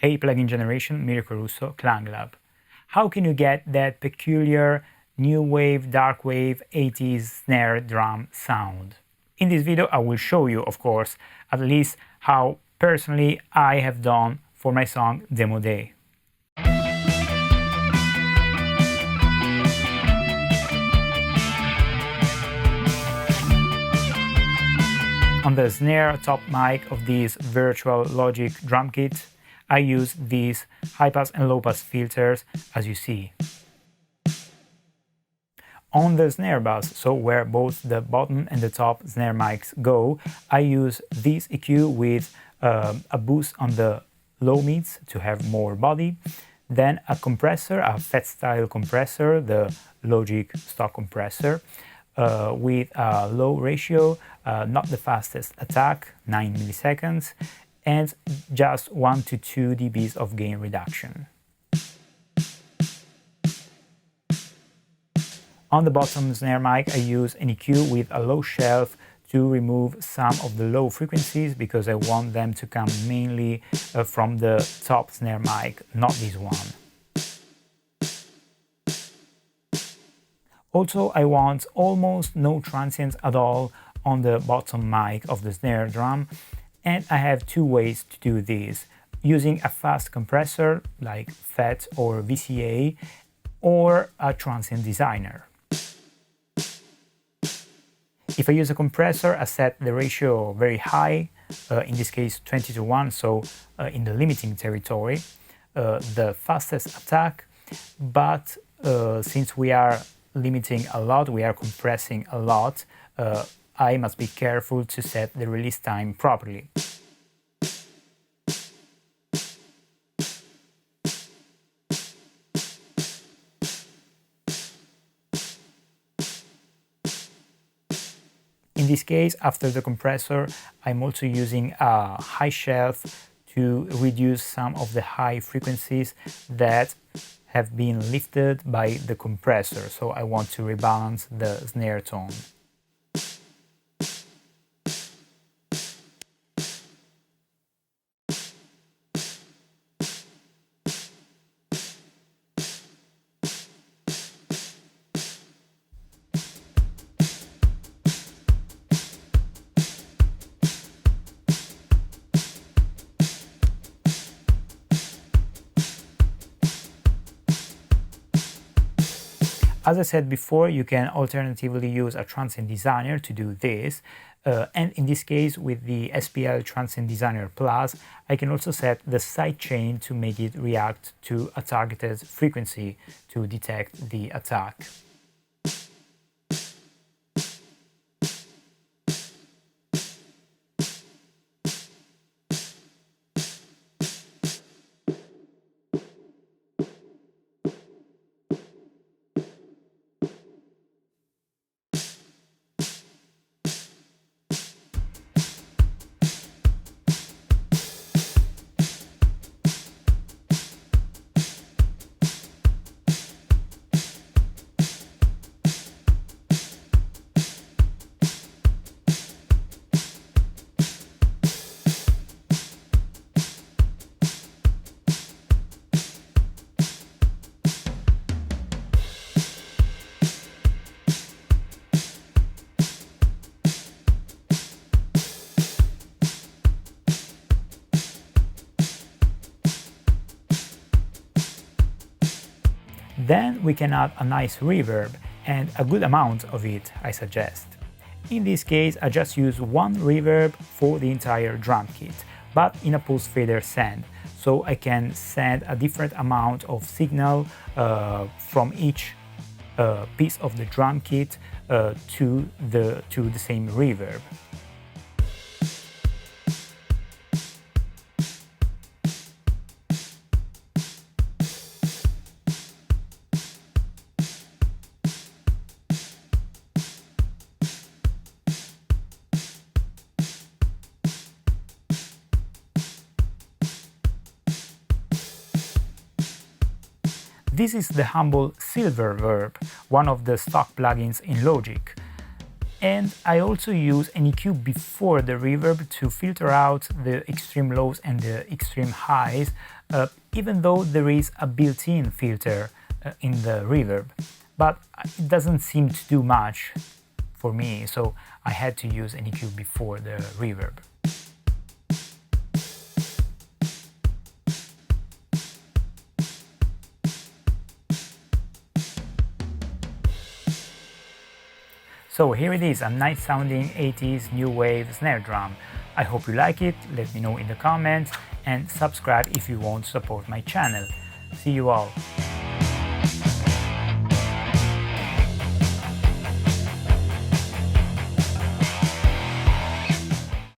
Hey plugin generation, Mirko Russo, Clang Lab. How can you get that peculiar new wave, dark wave, 80s snare drum sound? In this video I will show you, of course, at least how personally I have done for my song Demo Day. On the snare top mic of this Virtual Logic drum kit, I use these high-pass and low-pass filters, as you see. On the snare bus, so where both the bottom and the top snare mics go, I use this EQ with a boost on the low mids to have more body, then a compressor, a FET style compressor, the Logic stock compressor, with a low ratio, not the fastest attack, 9 milliseconds, and just 1 to 2 dBs of gain reduction. On the bottom snare mic I use an EQ with a low shelf to remove some of the low frequencies because I want them to come mainly from the top snare mic, not this one. Also, I want almost no transients at all on the bottom mic of the snare drum, and I have two ways to do this: using a fast compressor like FET or VCA, or a Transient Designer. If I use a compressor, I set the ratio very high, in this case 20:1, so in the limiting territory, the fastest attack, but since we are limiting a lot, we are compressing a lot, I must be careful to set the release time properly. In this case, after the compressor, I'm also using a high shelf to reduce some of the high frequencies that have been lifted by the compressor, so I want to rebalance the snare tone. As I said before, you can alternatively use a Transient Designer to do this, and in this case with the SPL Transient Designer Plus, I can also set the sidechain to make it react to a targeted frequency to detect the attack. Then we can add a nice reverb, and a good amount of it, I suggest. In this case, I just use one reverb for the entire drum kit, but in a pulse fader send, so I can send a different amount of signal from each piece of the drum kit to the same reverb. This is the humble Silver Verb, one of the stock plugins in Logic. And I also use an EQ before the reverb to filter out the extreme lows and the extreme highs, even though there is a built-in filter in the reverb. But it doesn't seem to do much for me, so I had to use an EQ before the reverb. So here it is, a nice sounding 80s new wave snare drum. I hope you like it, let me know in the comments, and subscribe if you want to support my channel. See you all!